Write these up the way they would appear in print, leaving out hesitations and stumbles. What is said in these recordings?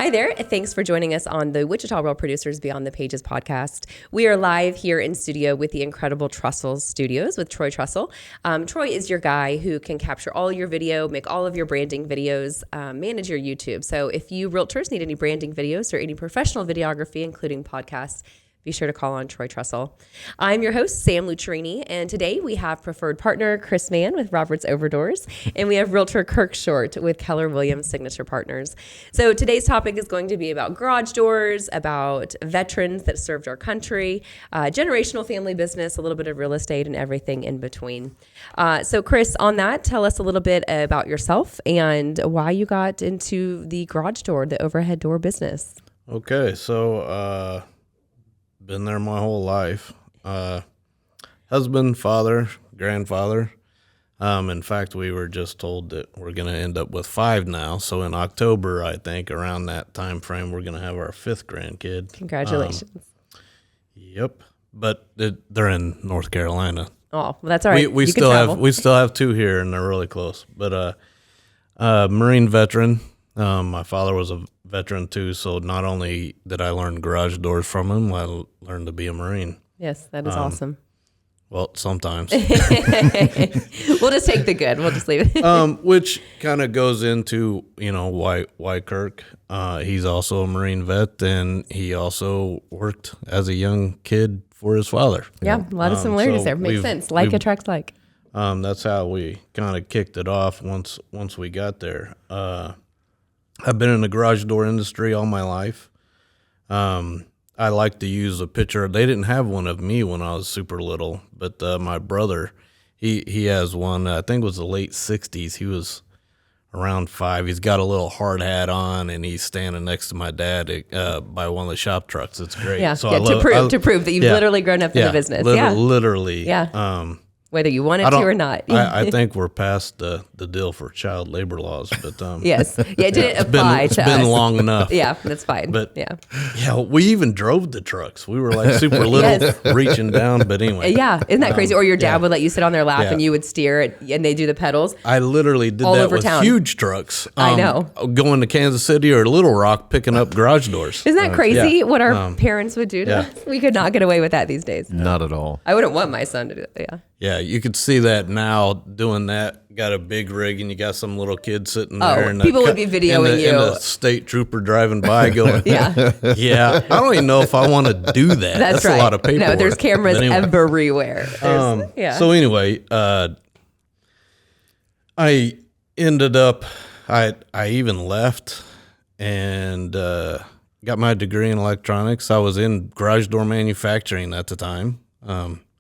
Hi there. Thanks for joining us on the Wichita Real Producers Beyond the Pages podcast. We are live here in studio with the incredible Trussell Studios with Troy Trussell. Troy is your guy who can capture all your video, make all of your branding videos, manage your YouTube. So if you realtors need any branding videos or any professional videography, including podcasts, be sure to call on Troy Trussell. I'm your host, Sam Lucerini, and today we have preferred partner Chris Mann with Robert's Overdoors, and we have Realtor Kirk Short with Keller Williams Signature Partners. So today's topic is going to be about garage doors, about veterans that served our country, generational family business, a little bit of real estate, and everything in between. So Chris, on that, tell us a little bit about yourself and why you got into the garage door, the overhead door business. Okay, so been there my whole life. Husband, father, grandfather. In fact, we were just told that we're going to end up with 5 now. So in October, I think, around that time frame, we're going to have our 5th grandkid. Congratulations. Yep. But they're in North Carolina. Oh, well, that's all right. We still have 2 here, and they're really close. But Marine veteran. My father was a veteran too, so not only did I learn garage doors from him, I learned to be a Marine. Yes, that is awesome. Well, sometimes. We'll just take the good. We'll just leave it. Which kind of goes into, why Kirk. He's also a Marine vet, and he also worked as a young kid for his father. Yeah, a lot of similarities there. Makes sense. Like attracts like. That's how we kind of kicked it off once we got there. I've been in the garage door industry all my life. I like to use a picture. They didn't have one of me when I was super little, but my brother, he has one. I think it was the late 60s. He was around 5. He's got a little hard hat on, and he's standing next to my dad by one of the shop trucks. It's great. Yeah, so to prove that you've literally grown up in the business. Literally. Yeah. Whether you wanted to or not. I think we're past the deal for child labor laws, but yes, it didn't apply to us. It's been long enough. Yeah, that's fine. But we even drove the trucks. We were like super little, reaching down. But anyway, isn't that crazy? Or your dad would let you sit on their lap and you would steer it, and they do the pedals. I literally did all that over with town. Huge trucks. I know, going to Kansas City or Little Rock, picking up garage doors. Isn't that crazy? What our parents would do to us? We could not get away with that these days. Not at all. I wouldn't want my son to do that. Yeah. Yeah, you could see that now doing that. Got a big rig and you got some little kid sitting there. And people would be videoing you. And a state trooper driving by going, I don't even know if I want to do that. That's right. A lot of paperwork. No, there's cameras everywhere. So anyway, I ended up, I even left and got my degree in electronics. I was in garage door manufacturing at the time.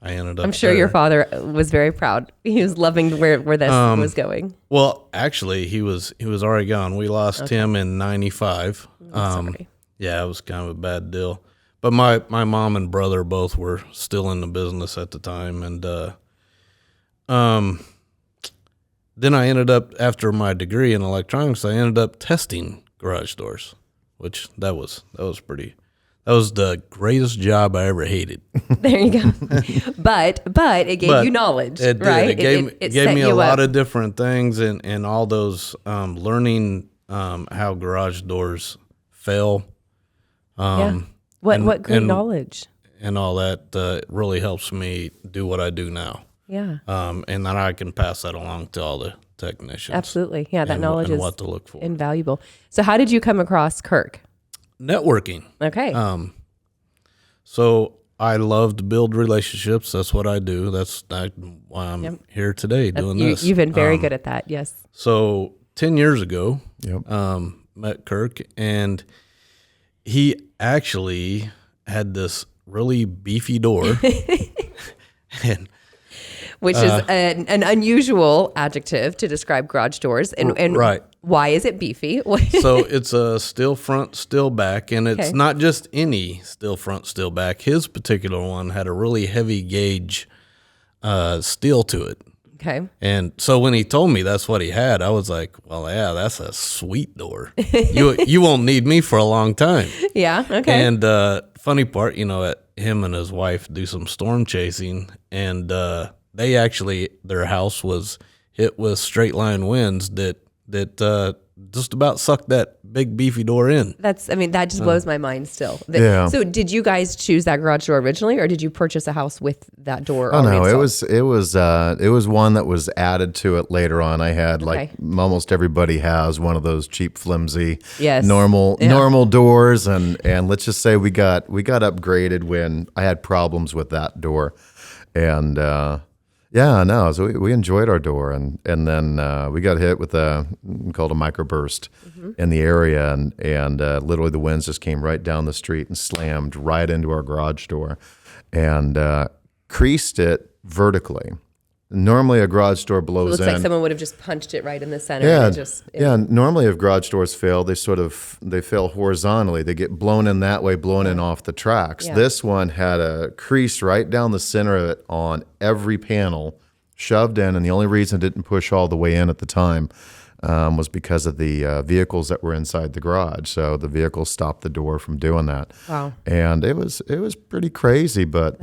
I ended up. I'm sure your father was very proud. He was loving where this was going. Well, actually, he was already gone. We lost him in '95. Sorry. Yeah, it was kind of a bad deal. But my mom and brother both were still in the business at the time, and then I ended up, after my degree in electronics, I ended up testing garage doors, which that was pretty. That was the greatest job I ever hated. There you go. But it gave you knowledge, it did. Right? It gave me a lot of different things and all those learning how garage doors fail. What great knowledge. And all that really helps me do what I do now. Yeah. And then I can pass that along to all the technicians. Absolutely. Yeah, that knowledge is what to look for. Invaluable. So how did you come across Kirk? Networking. Okay. So I love to build relationships. That's what I do. That's why I'm here today doing this. You've been very good at that. Yes. So 10 years ago, met Kirk, and he actually had this really beefy door. And which is an unusual adjective to describe garage doors. And right. Why is it beefy? So it's a steel front, steel back, and it's not just any steel front, steel back. His particular one had a really heavy gauge steel to it. Okay. And so when he told me that's what he had, I was like, well, yeah, that's a sweet door. You won't need me for a long time. Yeah, okay. And funny part, him and his wife do some storm chasing, and they actually, their house was hit with straight line winds that just about sucked that big beefy door in. That just blows my mind still. Yeah. So did you guys choose that garage door originally, or did you purchase a house with that door? Oh no, already it installed? was one that was added to it later on. I had like almost everybody has one of those cheap, flimsy, normal doors, and let's just say we got upgraded when I had problems with that door, and so we enjoyed our door, and then we got hit with called a microburst in the area, and literally the winds just came right down the street and slammed right into our garage door, and creased it vertically. Normally a garage door blows in. It looks like someone would have just punched it right in the center. Yeah. Normally if garage doors fail, they fail horizontally. They get blown in that way, blown in off the tracks. Yeah. This one had a crease right down the center of it on every panel, shoved in, and the only reason it didn't push all the way in at the time was because of the vehicles that were inside the garage. So the vehicles stopped the door from doing that. Wow. And it was pretty crazy, but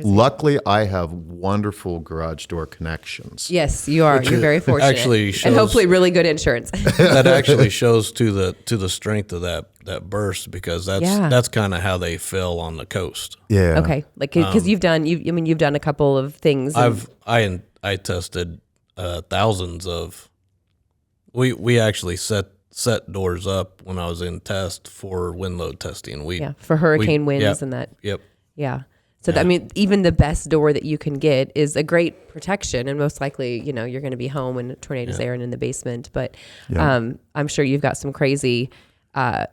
luckily I have wonderful garage door connections. Yes, you are. You're very fortunate. Actually shows, and hopefully really good insurance. That actually shows to the strength of that burst, because that's kind of how they fell on the coast. Yeah. Okay. Like, because you've done a couple of things. I tested thousands of. We actually set doors up when I was in test for wind load testing. For hurricane winds and that. Yep. Yeah. So even the best door that you can get is a great protection, and most likely, you're going to be home when a tornado's there and in the basement. But I'm sure you've got some crazy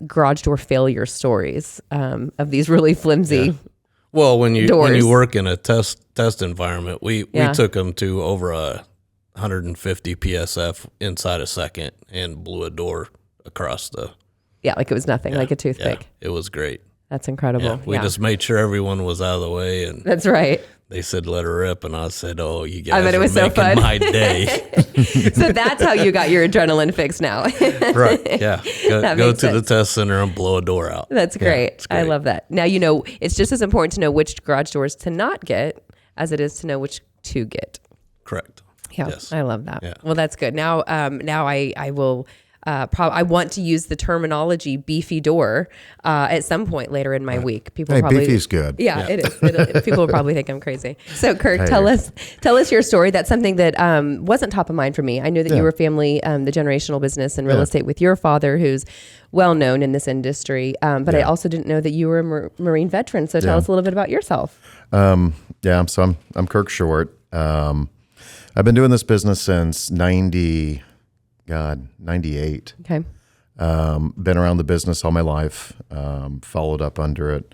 garage door failure stories of these really flimsy. Yeah. Well, when you work in a test environment, we took them to over 150 PSF inside a second and blew a door across the. Yeah, like it was nothing, like a toothpick. Yeah, it was great. That's incredible. Yeah, we just made sure everyone was out of the way, and that's right. They said let her rip, and I said, "Oh, you guys it was making so fun. My day." So that's how you got your adrenaline fix now. Right? Yeah. Go to the test center and blow a door out. That's great. It's great. I love that. Now it's just as important to know which garage doors to not get as it is to know which to get. Correct. Yeah, yes. I love that. Yeah. Well, that's good. Now I will. I want to use the terminology beefy door at some point later in my week. People probably beefy's good. Yeah, it is. People will probably think I'm crazy. So Kirk, tell us your story. That's something that wasn't top of mind for me. I knew that you were family, the generational business and real estate with your father, who's well known in this industry. But I also didn't know that you were a Marine veteran. So tell us a little bit about yourself. So I'm Kirk Short. I've been doing this business since 98. Okay. Been around the business all my life. Followed up under it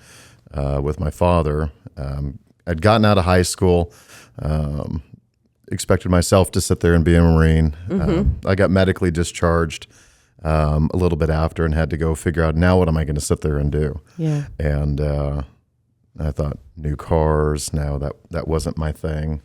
with my father. I'd gotten out of high school. Expected myself to sit there and be a Marine. Mm-hmm. I got medically discharged a little bit after and had to go figure out, now what am I going to sit there and do? Yeah. And I thought, new cars. No, that wasn't my thing.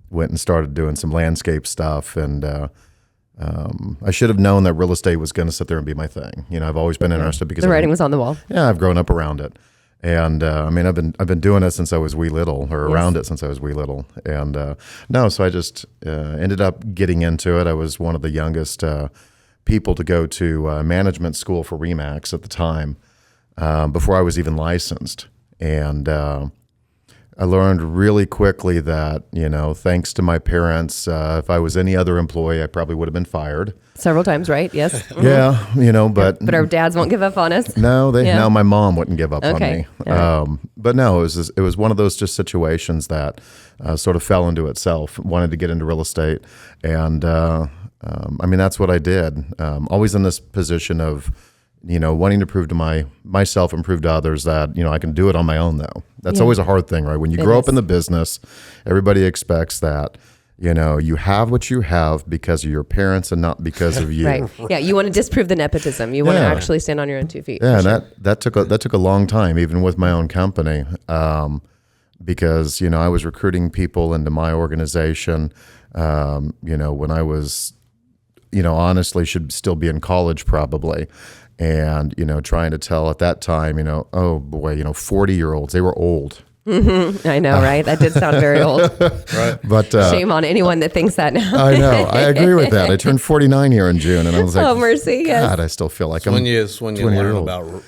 Went and started doing some landscape stuff, and I should have known that real estate was going to sit there and be my thing. I've always been interested because the writing was on the wall. Yeah, I've grown up around it, and I've been doing it since I was wee little, or around it since I was wee little, and so I just ended up getting into it. I was one of the youngest people to go to management school for RE/MAX at the time, before I was even licensed, and I learned really quickly that, thanks to my parents, if I was any other employee, I probably would have been fired. Several times, right? Yes. Mm-hmm. Yeah, but... But our dads won't give up on us? No, my mom wouldn't give up on me. Right. But no, it was one of those just situations that sort of fell into itself. Wanted to get into real estate. And, that's what I did. Always in this position of, wanting to prove to myself and prove to others that, I can do it on my own, though. That's always a hard thing, right? When you grow up in the business, everybody expects that, you have what you have because of your parents and not because of you. Right. Yeah. You want to disprove the nepotism. You want to actually stand on your own 2 feet. Yeah. And that took a long time, even with my own company, because, I was recruiting people into my organization, when I was, honestly should still be in college probably. And, trying to tell at that time, oh boy, 40-year-olds, they were old. Mm-hmm. I know, right? That did sound very old. Right. But shame on anyone that thinks that now. I know. I agree with that. I turned 49 here in June, and I was like, oh, mercy. God, Yes. I still feel like When I'm you 20 learn years old. about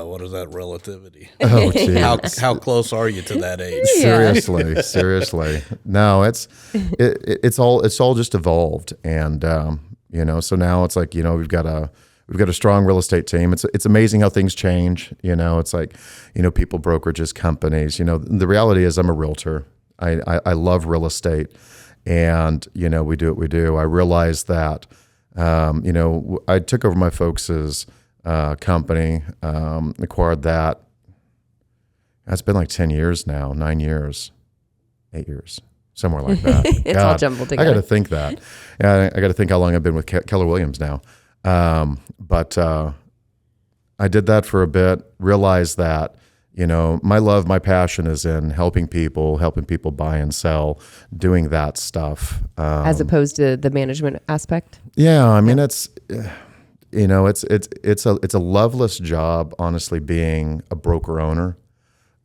what is that, relativity? Oh, geez. How close are you to that age? Yeah. Seriously. No, it's all just evolved, and so now it's like, we've got a strong real estate team. It's amazing how things change. It's like, people, brokerages, companies. The reality is I'm a realtor. I love real estate, and we do what we do. I realized that I took over my folks' company, acquired that. That's been like 10 years now, 9 years, 8 years, somewhere like that. It's all jumbled I together. got to think that. Yeah, I got to think how long I've been with Keller Williams now. But I did that for a bit, realized that, my passion is in helping people buy and sell, doing that stuff. As opposed to the management aspect? Yeah, I mean, it's a loveless job, honestly, being a broker owner.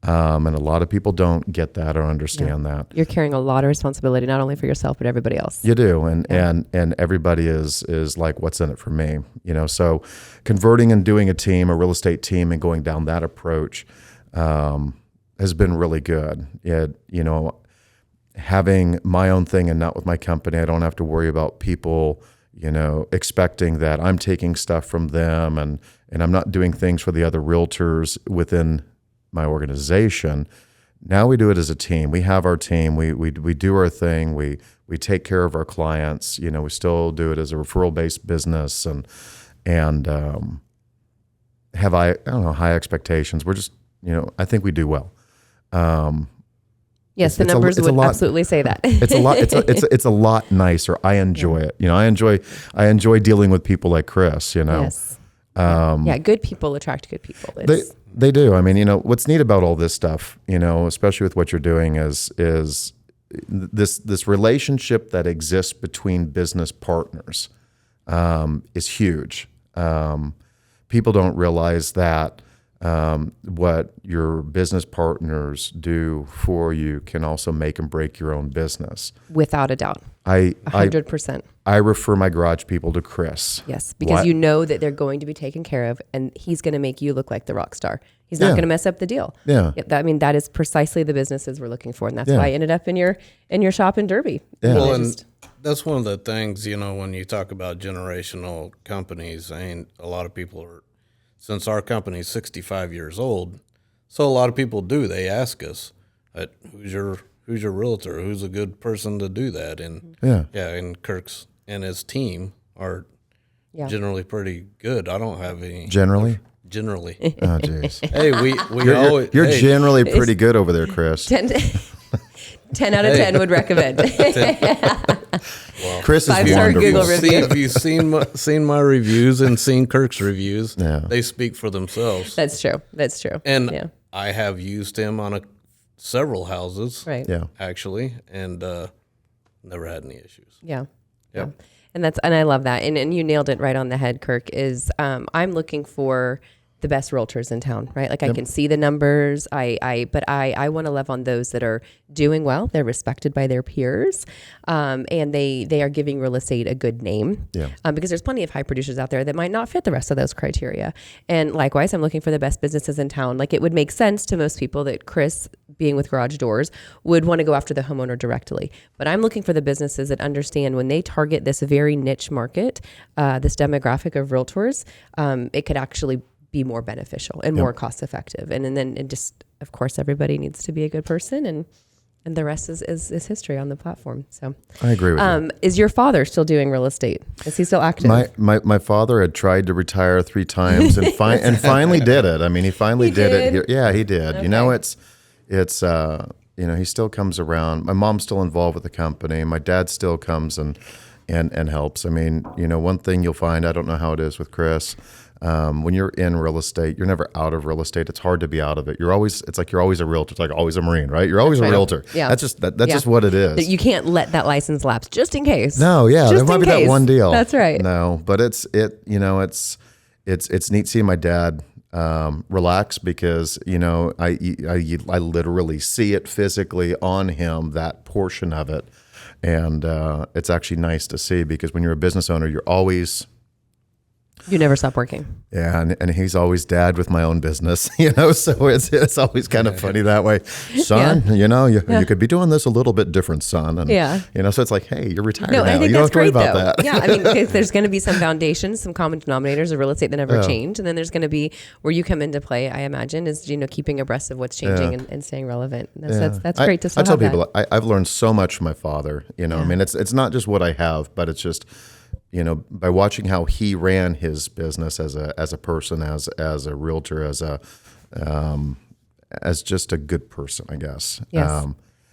And a lot of people don't get that or understand that. You're carrying a lot of responsibility, not only for yourself, but everybody else. You do. And everybody is like, what's in it for me? So converting and doing a real estate team, and going down that approach, has been really good. Having my own thing and not with my company, I don't have to worry about people, expecting that I'm taking stuff from them, and I'm not doing things for the other realtors within my organization. Now we do it as a team. We have our team. We do our thing. We take care of our clients. We still do it as a referral based business, and have high expectations. We're just I think we do well. Yes, the numbers would absolutely say that. It's a lot. It's a lot nicer. I enjoy it. I enjoy dealing with people like Chris. Yes. Good people attract good people. They do. I mean, what's neat about all this stuff, especially with what you're doing, is this relationship that exists between business partners is huge. People don't realize that what your business partners do for you can also make and break your own business. Without a doubt. 100%. I refer my garage people to Chris. Yes, because you know that they're going to be taken care of, and he's going to make you look like the rock star. He's not going to mess up the deal. Yeah. That is precisely the businesses we're looking for, and that's why I ended up in your shop in Derby. Yeah. Well, and that's one of the things, when you talk about generational companies, a lot of people are, since our company's 65 years old, so a lot of people do. They ask us, who's your realtor? Who's a good person to do that? And and Kirk's and his team are generally pretty good. I don't have any generally. Oh, jeez. Hey, you're generally pretty good over there, Chris. 10 out of 10 would recommend. Well, Chris is 5-star wonderful. Google review. Have you seen my reviews and seen Kirk's reviews? Yeah. They speak for themselves. That's true. And I have used him on several houses, right? Yeah, actually, and never had any issues. Yeah. And I love that. And you nailed it right on the head, Kirk. Is I'm looking for the best realtors in town, right? Like I can see the numbers. But I want to love on those that are doing well. They're respected by their peers, and they are giving real estate a good name. Yeah. Because there's plenty of high producers out there that might not fit the rest of those criteria. And likewise, I'm looking for the best businesses in town. Like it would make sense to most people that Chris, being with Garage Doors, would want to go after the homeowner directly. But I'm looking for the businesses that understand when they target this very niche market, this demographic of realtors, it could actually be more beneficial and more cost effective. And then just, of course, everybody needs to be a good person, and the rest is history on the platform. So I agree with you. Is your father still doing real estate? Is he still active? My father had tried to retire 3 times and finally did it. I mean, he finally did it here. Yeah, he did. Okay. It's he still comes around. My mom's still involved with the company. My dad still comes and helps. I mean, one thing you'll find, I don't know how it is with Chris, when you're in real estate, you're never out of real estate. It's hard to be out of it. It's like you're always a realtor. It's like always a Marine, right? You're always a realtor. Yeah. That's just what it is. You can't let that license lapse just in case. No, yeah. There might be that one deal. That's right. No, but it's neat seeing my dad relax, because I literally see it physically on him, that portion of it, and it's actually nice to see, because when you're a business owner, you never stop working. Yeah, and he's always dad with my own business, so it's always kind of funny that way. Son, you could be doing this a little bit different, son. And, so it's like, hey, you're retired now. I think you don't that's have to worry great, about though. that. Yeah, I mean, there's going to be some foundations, some common denominators of real estate that never change. And then there's going to be where you come into play, I imagine, is, keeping abreast of what's changing and staying relevant. That's great to still I tell have people, I've learned so much from my father. I mean, it's not just what I have, but it's just, by watching how he ran his business as a person, as a realtor, as just a good person, I guess. Yes.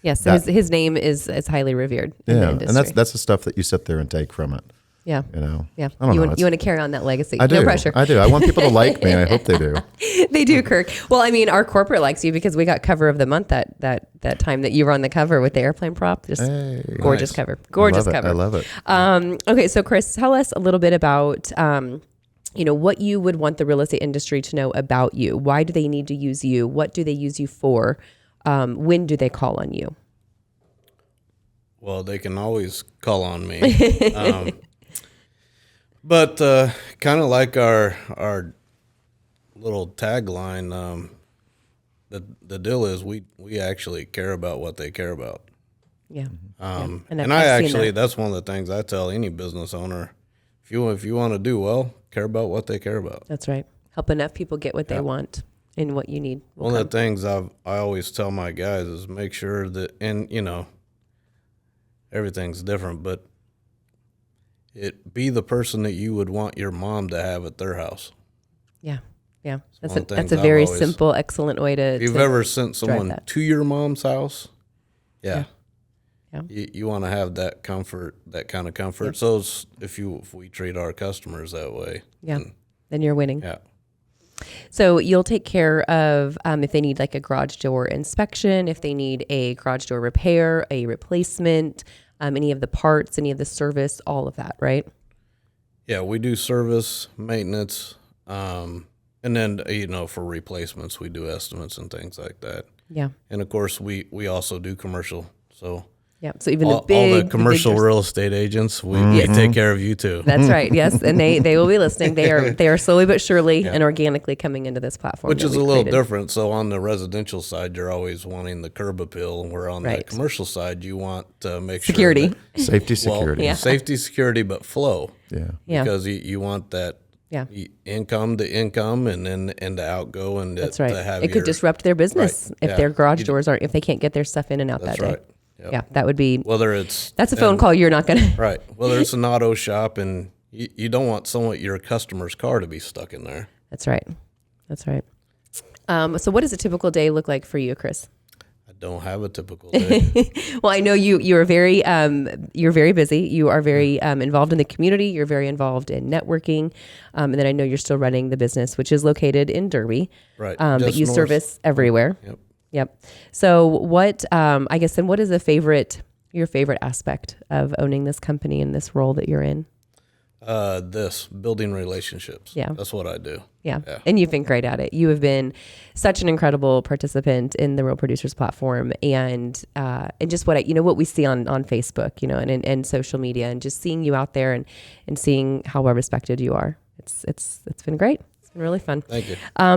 Yes. His name is highly revered in the industry. And that's the stuff that you sit there and take from it. Yeah. Yeah. You want to carry on that legacy. I do. No pressure. I do. I want people to like me, and I hope they do. They do, Kirk. Well, I mean, our corporate likes you because we got cover of the month that time that you were on the cover with the airplane prop. Just gorgeous cover. Gorgeous cover. I love it. Okay, so Chris, tell us a little bit about what you would want the real estate industry to know about you. Why do they need to use you? What do they use you for? When do they call on you? Well, they can always call on me. But kind of like our little tagline, the deal is we actually care about what they care about. Yeah. And I actually, that's one of the things I tell any business owner: if you want to do well, care about what they care about. That's right. Help enough people get what they want and what you need. One of the things I always tell my guys is make sure that, and everything's different, but be the person that you would want your mom to have at their house. Yeah. Yeah. That's a very simple, excellent way to. If you've ever sent someone to your mom's house, you want to have that comfort, that kind of comfort. Yep. So if we treat our customers that way, then you're winning. Yeah. So you'll take care of if they need like a garage door inspection, if they need a garage door repair, a replacement, any of the parts, any of the service, all of that, right? Yeah, we do service, maintenance, and then, for replacements, we do estimates and things like that. Yeah. And, of course, we also do commercial. So so even all the commercial real estate agents, we take care of you too. That's right. Yes, and they will be listening. They are slowly but surely and organically coming into this platform, which is a little different. So on the residential side, you're always wanting the curb appeal, where on the commercial side, you want to make security, sure safety, security, safety, security, but flow. Yeah, because you want that. Yeah, income to income, and then and to outgo, and that's right. It could disrupt their business if their garage doors aren't, if they can't get their stuff in and out that day. Right. Yep. Yeah, that would be. That's a phone call you're not gonna. Right. Whether it's an auto shop, and you don't want your customer's car to be stuck in there. That's right. That's right. So, what does a typical day look like for you, Chris? I don't have a typical day. Well, I know you're very busy. You are very involved in the community. You're very involved in networking, and then I know you're still running the business, which is located in Derby. Right. But you service everywhere. Yep. So what? I guess then, what is your favorite aspect of owning this company and this role that you're in? Building relationships. Yeah. That's what I do. Yeah. And you've been great at it. You have been such an incredible participant in the Real Producers platform, and just what we see on Facebook, and social media, and just seeing you out there and seeing how well respected you are. It's been great. It's been really fun. Thank you.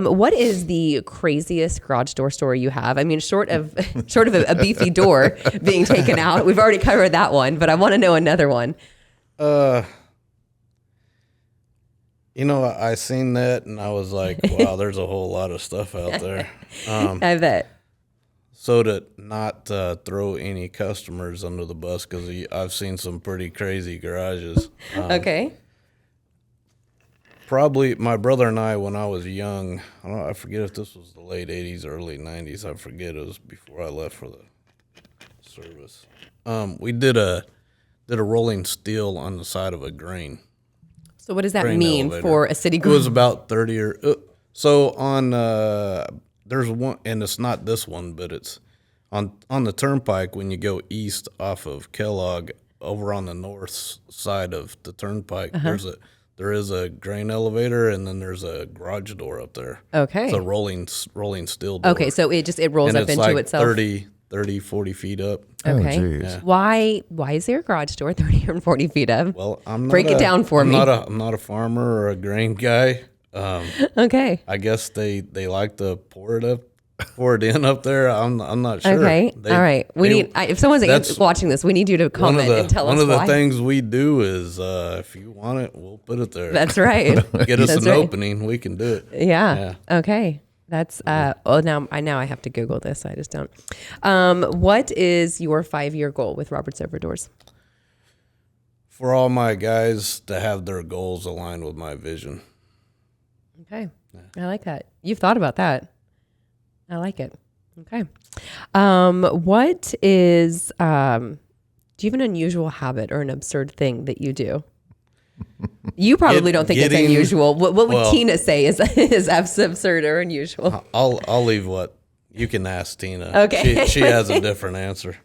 What is the craziest garage door story you have? I mean, short of a beefy door being taken out, we've already covered that one, but I want to know another one. I seen that and I was like, wow, there's a whole lot of stuff out there. I bet. So to not throw any customers under the bus, because I've seen some pretty crazy garages. Okay. Probably my brother and I, when I was young, I forget if this was the late 80s, early 90s. I forget. It was before I left for the service. We did a rolling steel on the side of a grain. So what does that mean elevator for a city group? It was about 30 or so on. There's one, and it's not this one, but it's on the turnpike when you go east off of Kellogg, over on the north side of the turnpike. there is a grain elevator, and then there's a garage door up there. Okay. It's a rolling steel door. Okay, so it rolls and up it's into like itself. 30, 40 feet up. Okay. Oh, geez. Yeah. Why is there a garage door 30 or 40 feet up? Well, I'm not Break it down for me. I'm not a farmer or a grain guy. Okay. I guess they like to pour it in up there. I'm not sure. Okay. All right. If someone's watching this, we need you to comment and tell us why. One of the things we do is, if you want it, we'll put it there. That's right. Get us an opening, we can do it. Yeah. Okay. That's now I have to Google this. I just don't. What is your 5-year goal with Robert's Overdoors? For all my guys to have their goals aligned with my vision. Okay. I like that. You've thought about that. I like it. Okay. What is, do you have an unusual habit or an absurd thing that you do? You probably don't think it's unusual. What would Tina say is absurd or unusual? I'll leave what you can ask Tina. Okay. She has a different answer.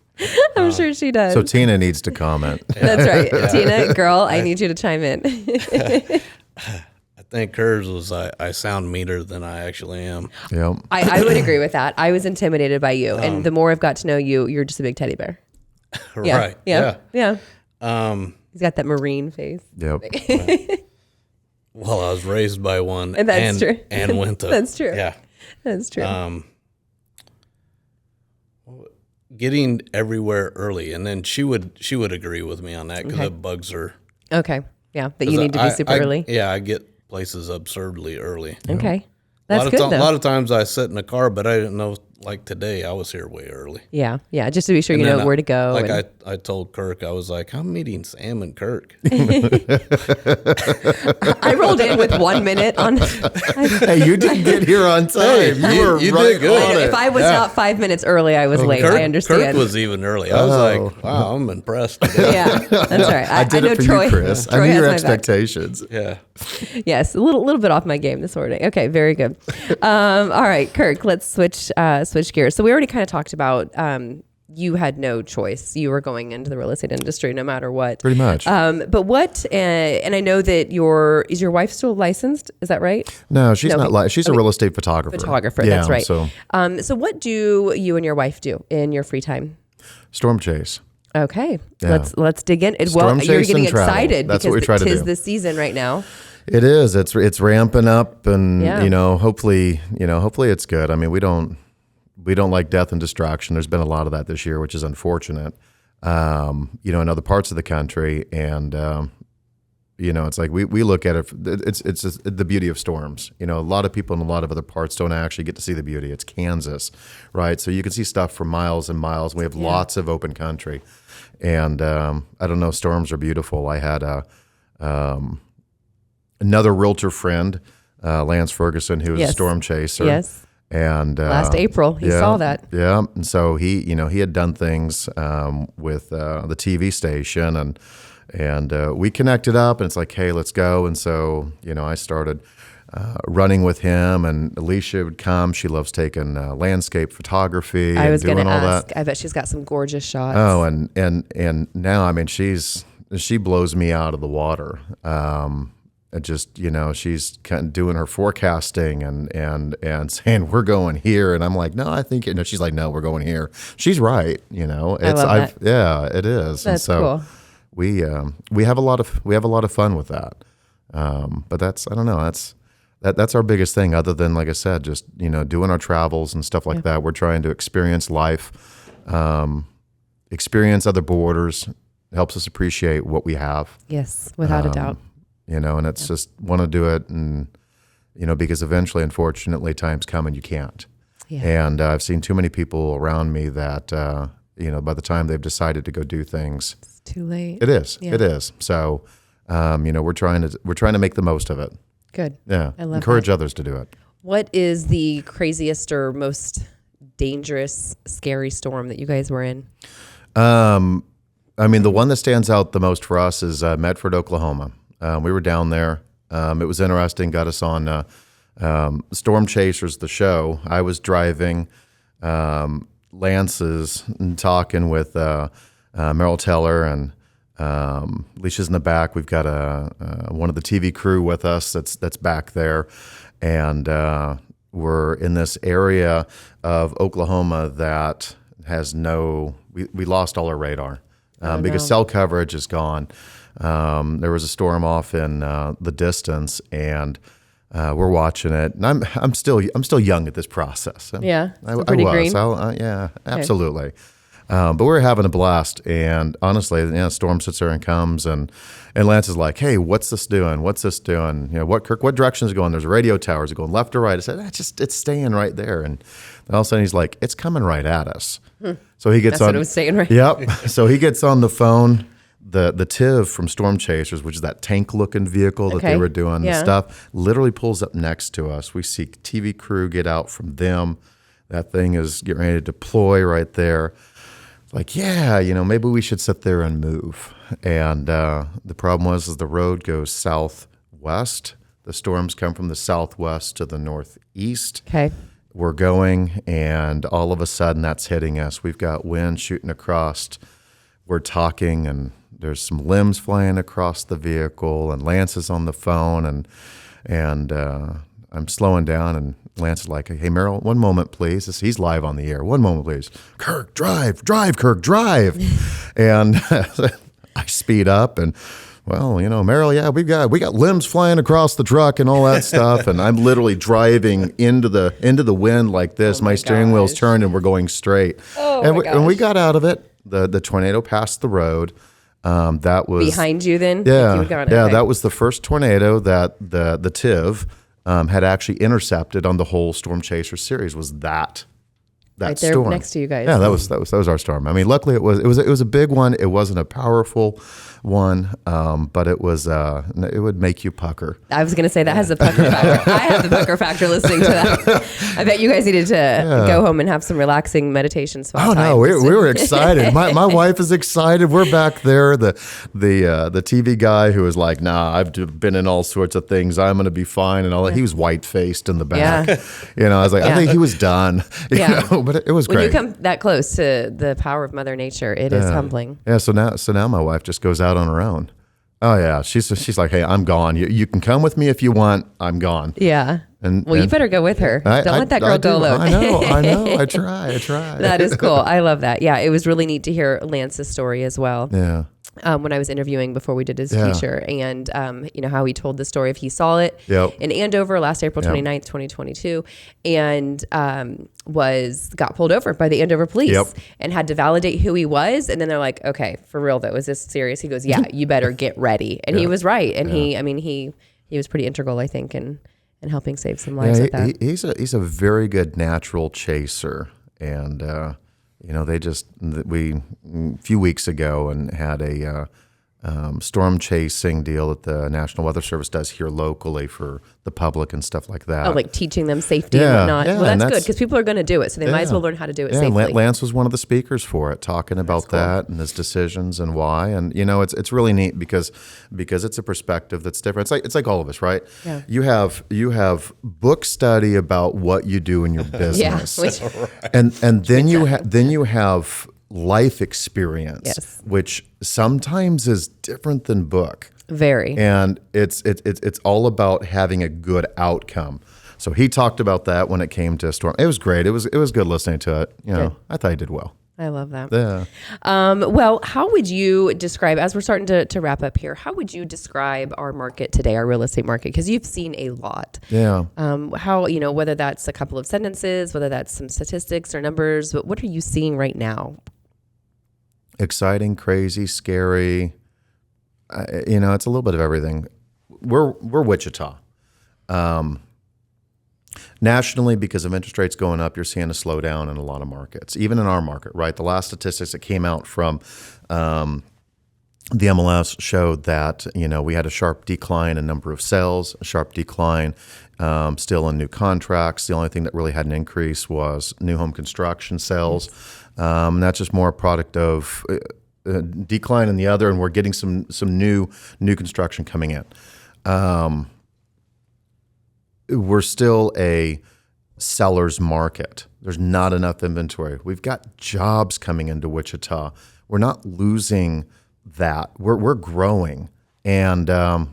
I'm sure she does. So Tina needs to comment. That's right. Yeah. Tina, girl, I need you to chime in. I think hers was I sound meaner than I actually am. Yep. I would agree with that. I was intimidated by you. And the more I've got to know you, you're just a big teddy bear. Right. Yeah. Yeah. He's got that marine face. Yep. Well, I was raised by one. And that's true. And went to. That's true. Yeah. That's true. Getting everywhere early. And then she would agree with me on that because it bugs her. Okay. Yeah. That you need to be super early. Yeah. I get places absurdly early. Okay. That's good, though. A lot of times I sit in the car, but I didn't know, like today, I was here way early. Yeah. Yeah. Just to be sure you know where to go. Like I told Kirk, I was like, I'm meeting Sam and Kirk. I rolled in with 1 minute on. Hey, you didn't get here on time. You were right did good. on it. If I was not 5 minutes early, I was late. I understand. Kirk was even early. I was like, wow, I'm impressed today. Yeah, that's right. I did know it for Troy, you, Chris. Troy I knew has your my back. expectations. Yeah. Yes, a little bit off my game this morning. Okay, very good. All right, Kirk, let's switch gears. So we already kind of talked about you had no choice. You were going into the real estate industry no matter what. Pretty much. But what, and I know that is your wife still licensed? Is that right? No, she's not. She's a real estate photographer. That's right. So what do you and your wife do in your free time? Storm chase. Okay, Yeah. Let's dig in. Storm Well, you're chase getting and travel. excited That's because what we try to do. Tis the season right now. It is. It's ramping up, and Yeah. hopefully it's good. I mean, we don't like death and destruction. There's been a lot of that this year, which is unfortunate. In other parts of the country, and it's like we look at it. It's just the beauty of storms. A lot of people in a lot of other parts don't actually get to see the beauty. It's Kansas, right? So you can see stuff for miles and miles. We have lots of open country, and I don't know. Storms are beautiful. I had another realtor friend, Lance Ferguson, who was a storm chaser. Yes. And last April, he saw that. Yeah, and so he had done things with the TV station, and we connected up, and it's like, hey, let's go. And so I started running with him, and Alicia would come. She loves taking landscape photography. I was going to ask. That. I bet she's got some gorgeous shots. Oh, and now, I mean, she blows me out of the water. And just, she's kind of doing her forecasting and saying, we're going here. And I'm like, no, I think, she's like, no, we're going here. She's right. I love that. Yeah, it is. That's and so cool. we have a lot of fun with that. But I don't know, that's our biggest thing, other than, like I said, just, doing our travels and stuff like that. We're trying to experience life, experience other borders. It helps us appreciate what we have. Yes, without a doubt. And it's just want to do it, and because eventually, unfortunately, times come and you can't. Yeah. And I've seen too many people around me that by the time they've decided to go do things, it's too late. It is. Yeah. It is. So we're trying to make the most of it. Good. Yeah. I love Encourage that. others to do it. What is the craziest or most dangerous, scary storm that you guys were in? I mean, the one that stands out the most for us is Medford, Oklahoma. We were down there. It was interesting. Got us on Storm Chasers, the show. I was driving Lance's and talking with Merrill Teller and Alicia's in the back. We've got one of the TV crew with us that's back there, and we're in this area of Oklahoma that has we lost all our radar because cell coverage is gone. There was a storm off in the distance, and we're watching it. And I'm still young at this process. Yeah, I pretty was. green. Yeah, absolutely. Okay. But we're having a blast, and honestly, storm sits there and comes, and Lance is like, "Hey, what's this doing? What's this doing? What direction is it going? There's a radio tower. Is it going left or right?" I said, "It's staying right there." And then all of a sudden, he's like, "It's coming right at us." So he gets That's what it was saying, right? Yep. So he gets on the phone. The TIV from Storm Chasers, which is that tank-looking vehicle that they were doing and stuff, literally pulls up next to us. We see TV crew get out from them. That thing is getting ready to deploy right there. Like, maybe we should sit there and move. And the problem is the road goes southwest. The storms come from the southwest to the northeast. Okay. We're going, and all of a sudden that's hitting us. We've got wind shooting across. We're talking, and there's some limbs flying across the vehicle, and Lance is on the phone, and I'm slowing down, and Lance is like, "Hey, Merrill, one moment, please." He's live on the air. "One moment, please." "Kirk, drive, Kirk, drive." And I speed up, and well, Merrill, we got limbs flying across the truck and all that stuff, and I'm literally driving into the wind like this. My steering wheel's turned, and we're going straight. And we got out of it. The tornado passed the road. That was behind you then? Yeah, that was the first tornado that the TIV had actually intercepted on the whole Storm Chaser series. Was that right there storm next to you guys? Yeah, that was our storm. I mean, luckily it was a big one. It wasn't a powerful one, but it would make you pucker. I was going to say that has a pucker factor. I have the pucker factor listening to that. I bet you guys needed to go home and have some relaxing meditation spot. Oh no, we were excited. My wife is excited. We're back there. The TV guy who was like, "Nah, I've been in all sorts of things. I'm going to be fine," and all that. He was white faced in the back. Yeah. I was like, I think he was done. But it was great. When you come that close to the power of Mother Nature, it is humbling. Yeah. So now my wife just goes out on her own. Oh yeah, she's like, "Hey, I'm gone. You can come with me if you want. I'm gone." Yeah. You better go with her. Don't let that girl go alone. I know. I try. That is cool. I love that. Yeah, it was really neat to hear Lance's story as well. Yeah. When I was interviewing before we did his feature, and how he told the story of he saw it in Andover last April 29th, 2022, and got pulled over by the Andover police and had to validate who he was. And then they're like, "Okay, for real though, is this serious?" He goes, "Yeah, you better get ready." And he was right. And he was pretty integral, I think, in helping save some lives with that. He's a very good natural chaser, and we a few weeks ago and had a storm chasing deal that the National Weather Service does here locally for the public and stuff like that. Oh, like teaching them safety and whatnot. Well, that's good because people are going to do it, so they might as well learn how to do it safely. Lance was one of the speakers for it, talking about that and his decisions and why. And it's really neat because it's a perspective that's different. It's like all of us, right? Yeah. You have book study about what you do in your business, and then you have life experience, which sometimes is different than book. Very. And it's all about having a good outcome. So he talked about that when it came to storm. It was great. It was good listening to it. I thought he did well. I love that. Yeah. Well, how would you describe, as we're starting to wrap up here, how would you describe our market today, our real estate market? Because you've seen a lot. Yeah. How, whether that's a couple of sentences, whether that's some statistics or numbers, but what are you seeing right now? Exciting, crazy, scary. It's a little bit of everything. We're Wichita. Nationally, because of interest rates going up, you're seeing a slowdown in a lot of markets, even in our market, right? The last statistics that came out from the MLS showed that, we had a sharp decline in number of sales, a sharp decline still in new contracts. The only thing that really had an increase was new home construction sales. That's just more a product of decline in the other, and we're getting some new construction coming in. We're still a seller's market. There's not enough inventory. We've got jobs coming into Wichita. We're not losing that. We're growing, and I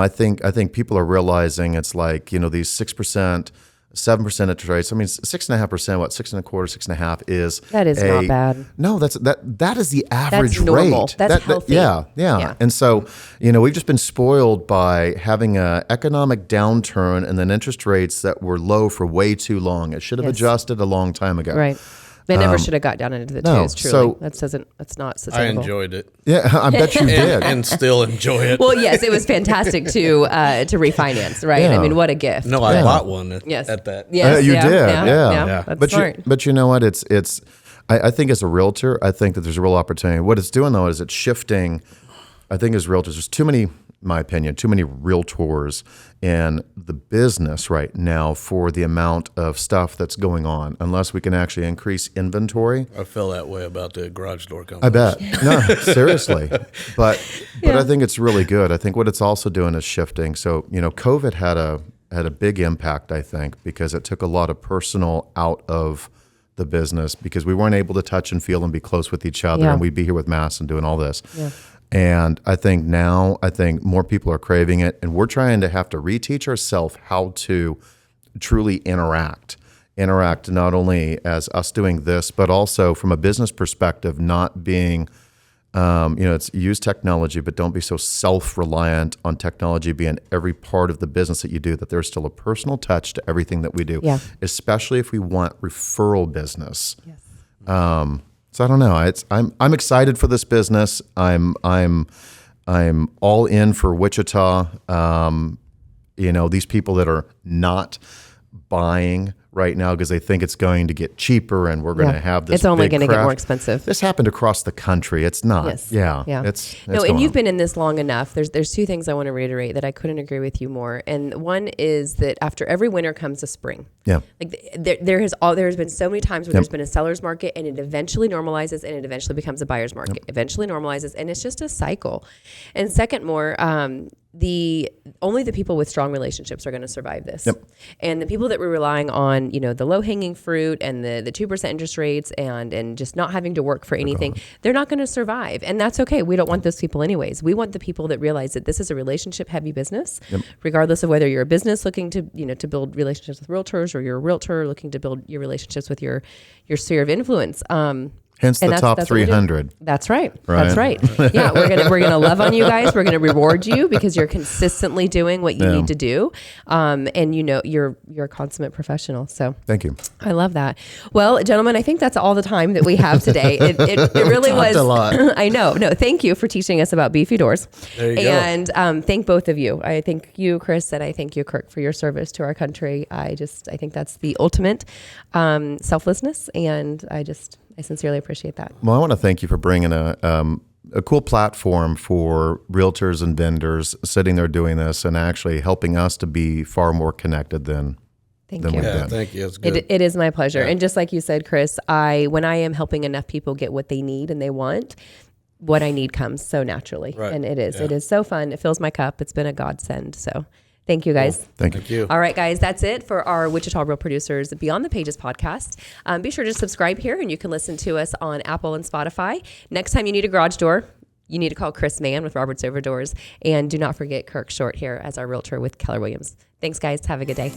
think people are realizing it's like these 6%. 7% interest rates. I mean, 6.5%. What 6.25%, 6.5% is. That is not bad. No, that is the average That's normal. rate. That's healthy. Yeah. And so, we've just been spoiled by having an economic downturn and then interest rates that were low for way too long. It should have adjusted a long time ago. Right. They never should have got down into the twos, truly. That's not sustainable. I enjoyed it. Yeah, I bet you did. And still enjoy it. Well, yes, it was fantastic to refinance, right? Yeah. I mean, what a gift. No, I bought one at that. Yes, you did, yeah. That's smart. But you know what? I think as a realtor, I think that there's a real opportunity. What it's doing, though, is it's shifting. I think as realtors, there's too many, in my opinion, too many realtors in the business right now for the amount of stuff that's going on, unless we can actually increase inventory. I feel that way about the garage door company. I bet. No, seriously. But I think it's really good. I think what it's also doing is shifting. So, COVID had a big impact, I think, because it took a lot of personal out of the business because we weren't able to touch and feel and be close with each other, and we'd be here with masks and doing all this. Yeah. And I think now, more people are craving it, and we're trying to have to reteach ourselves how to truly interact not only as us doing this, but also from a business perspective, not being, it's use technology, but don't be so self-reliant on technology being every part of the business that you do, that there's still a personal touch to everything that we do, especially if we want referral business. Yes. So I don't know. I'm excited for this business. I'm all in for Wichita. These people that are not buying right now because they think it's going to get cheaper and we're going to have this. It's only going to get more craft. expensive. This happened across the country. It's not. Yes. Yeah. It's and you've been in this long enough. There's two things I want to reiterate that I couldn't agree with you more. And one is that after every winter comes a spring. Yeah. Like there has been so many times where there's been a seller's market and it eventually normalizes and it eventually becomes a buyer's market. Eventually normalizes, and it's just a cycle. And second, more. Only the people with strong relationships are going to survive this. And the people that were relying on, the low hanging fruit and the 2% interest rates and just not having to work for anything, they're not going to survive. And that's okay. We don't want those people anyways. We want the people that realize that this is a relationship heavy business, regardless of whether you're a business looking to, to build relationships with realtors, or you're a realtor looking to build your relationships with your sphere of influence. Hence the top 300. That's right. That's right. Yeah, we're gonna love on you guys. We're gonna reward you because you're consistently doing what you need to do, and you're a consummate professional. So thank you. I love that. Well, gentlemen, I think that's all the time that we have today. It really was a lot. I know. No, thank you for teaching us about beefy doors. There you go. And thank both of you. I thank you, Chris, and I thank you, Kirk, for your service to our country. I think that's the ultimate selflessness, and I sincerely appreciate that. Well, I want to thank you for bringing a cool platform for realtors and vendors sitting there doing this and actually helping us to be far more connected than we've been. Yeah, thank you. It's good. It is my pleasure. Yeah. And just like you said, Chris, when I am helping enough people get what they need and they want, what I need comes so naturally. Right. And it is so fun. It fills my cup. It's been a godsend. So thank you, guys. Cool. Thank you. All right, guys, that's it for our Wichita Real Producers Beyond the Pages podcast. Be sure to subscribe here, and you can listen to us on Apple and Spotify. Next time you need a garage door, you need to call Chris Mann with Robert's Overdoors. And do not forget Kirk Short here as our realtor with Keller Williams. Thanks, guys. Have a good day.